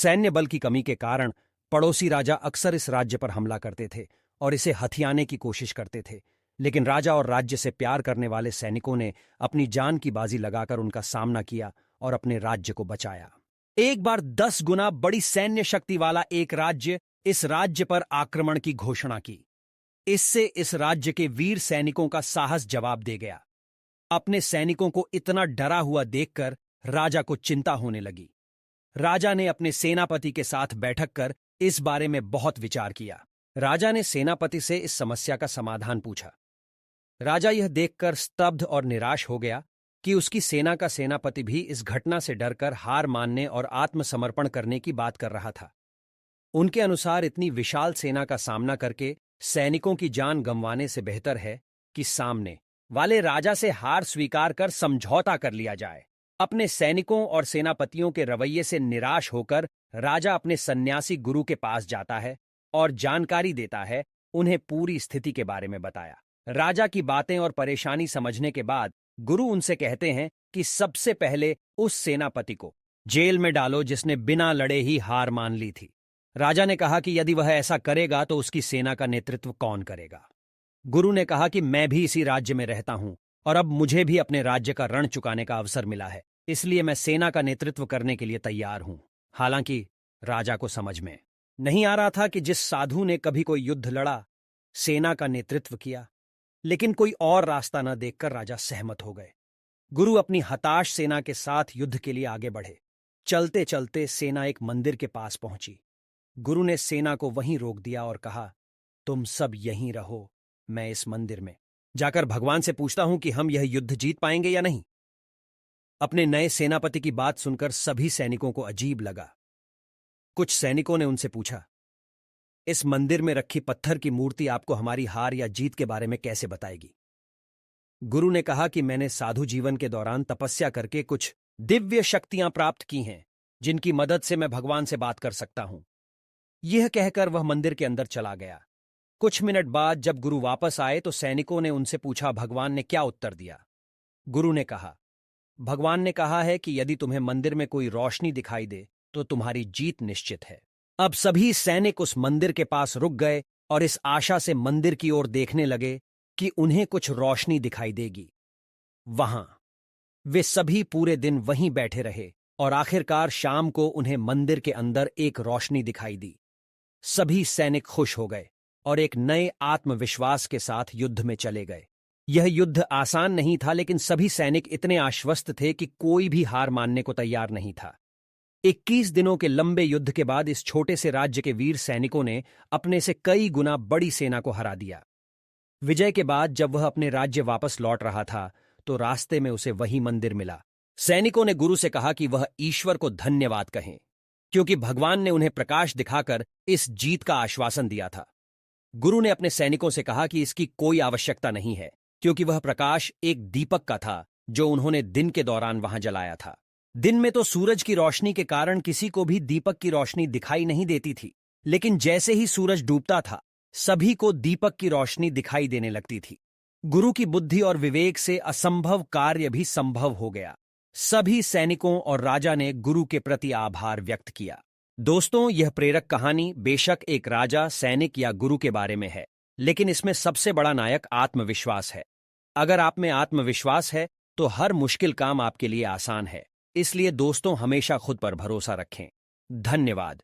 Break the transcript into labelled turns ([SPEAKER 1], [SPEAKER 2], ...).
[SPEAKER 1] सैन्य बल की कमी के कारण पड़ोसी राजा अक्सर इस राज्य पर हमला करते थे और इसे हथियाने की कोशिश करते थे, लेकिन राजा और राज्य से प्यार करने वाले सैनिकों ने अपनी जान की बाजी लगाकर उनका सामना किया और अपने राज्य को बचाया। एक बार 10 गुना बड़ी सैन्य शक्ति वाला एक राज्य इस राज्य पर आक्रमण की घोषणा की। इससे इस राज्य के वीर सैनिकों का साहस जवाब दे गया। अपने सैनिकों को इतना डरा हुआ देखकर राजा को चिंता होने लगी। राजा ने अपने सेनापति के साथ बैठक कर इस बारे में बहुत विचार किया। राजा ने सेनापति से इस समस्या का समाधान पूछा। राजा यह देखकर स्तब्ध और निराश हो गया कि उसकी सेना का सेनापति भी इस घटना से डरकर हार मानने और आत्मसमर्पण करने की बात कर रहा था। उनके अनुसार इतनी विशाल सेना का सामना करके सैनिकों की जान गंवाने से बेहतर है कि सामने वाले राजा से हार स्वीकार कर समझौता कर लिया जाए। अपने सैनिकों और सेनापतियों के रवैये से निराश होकर राजा अपने सन्यासी गुरु के पास जाता है और जानकारी देता है, उन्हें पूरी स्थिति के बारे में बताया। राजा की बातें और परेशानी समझने के बाद गुरु उनसे कहते हैं कि सबसे पहले उस सेनापति को जेल में डालो जिसने बिना लड़े ही हार मान ली थी। राजा ने कहा कि यदि वह ऐसा करेगा तो उसकी सेना का नेतृत्व कौन करेगा। गुरु ने कहा कि मैं भी इसी राज्य में रहता हूं और अब मुझे भी अपने राज्य का ऋण चुकाने का अवसर मिला है, इसलिए मैं सेना का नेतृत्व करने के लिए तैयार हूं। हालांकि राजा को समझ में नहीं आ रहा था कि जिस साधु ने कभी कोई युद्ध लड़ा, सेना का नेतृत्व किया, लेकिन कोई और रास्ता न देखकर राजा सहमत हो गए। गुरु अपनी हताश सेना के साथ युद्ध के लिए आगे बढ़े। चलते चलते सेना एक मंदिर के पास पहुंची। गुरु ने सेना को वहीं रोक दिया और कहा, तुम सब यहीं रहो, मैं इस मंदिर में जाकर भगवान से पूछता हूं कि हम यह युद्ध जीत पाएंगे या नहीं। अपने नए सेनापति की बात सुनकर सभी सैनिकों को अजीब लगा। कुछ सैनिकों ने उनसे पूछा, इस मंदिर में रखी पत्थर की मूर्ति आपको हमारी हार या जीत के बारे में कैसे बताएगी। गुरु ने कहा कि मैंने साधु जीवन के दौरान तपस्या करके कुछ दिव्य शक्तियां प्राप्त की हैं, जिनकी मदद से मैं भगवान से बात कर सकता हूं। यह कहकर वह मंदिर के अंदर चला गया। कुछ मिनट बाद जब गुरु वापस आए तो सैनिकों ने उनसे पूछा, भगवान ने क्या उत्तर दिया। गुरु ने कहा, भगवान ने कहा है कि यदि तुम्हें मंदिर में कोई रोशनी दिखाई दे तो तुम्हारी जीत निश्चित है। अब सभी सैनिक उस मंदिर के पास रुक गए और इस आशा से मंदिर की ओर देखने लगे कि उन्हें कुछ रोशनी दिखाई देगी। वहां वे सभी पूरे दिन वहीं बैठे रहे और आखिरकार शाम को उन्हें मंदिर के अंदर एक रोशनी दिखाई दी। सभी सैनिक खुश हो गए और एक नए आत्मविश्वास के साथ युद्ध में चले गए। यह युद्ध आसान नहीं था, लेकिन सभी सैनिक इतने आश्वस्त थे कि कोई भी हार मानने को तैयार नहीं था। 21 दिनों के लंबे युद्ध के बाद इस छोटे से राज्य के वीर सैनिकों ने अपने से कई गुना बड़ी सेना को हरा दिया। विजय के बाद जब वह अपने राज्य वापस लौट रहा था तो रास्ते में उसे वही मंदिर मिला। सैनिकों ने गुरु से कहा कि वह ईश्वर को धन्यवाद कहें, क्योंकि भगवान ने उन्हें प्रकाश दिखाकर इस जीत का आश्वासन दिया था। गुरु ने अपने सैनिकों से कहा कि इसकी कोई आवश्यकता नहीं है, क्योंकि वह प्रकाश एक दीपक का था जो उन्होंने दिन के दौरान वहां जलाया था। दिन में तो सूरज की रोशनी के कारण किसी को भी दीपक की रोशनी दिखाई नहीं देती थी, लेकिन जैसे ही सूरज डूबता था सभी को दीपक की रोशनी दिखाई देने लगती थी। गुरु की बुद्धि और विवेक से असंभव कार्य भी संभव हो गया। सभी सैनिकों और राजा ने गुरु के प्रति आभार व्यक्त किया। दोस्तों, यह प्रेरक कहानी बेशक एक राजा, सैनिक या गुरु के बारे में है, लेकिन इसमें सबसे बड़ा नायक आत्मविश्वास है। अगर आप में आत्मविश्वास है तो हर मुश्किल काम आपके लिए आसान है। इसलिए दोस्तों, हमेशा खुद पर भरोसा रखें। धन्यवाद।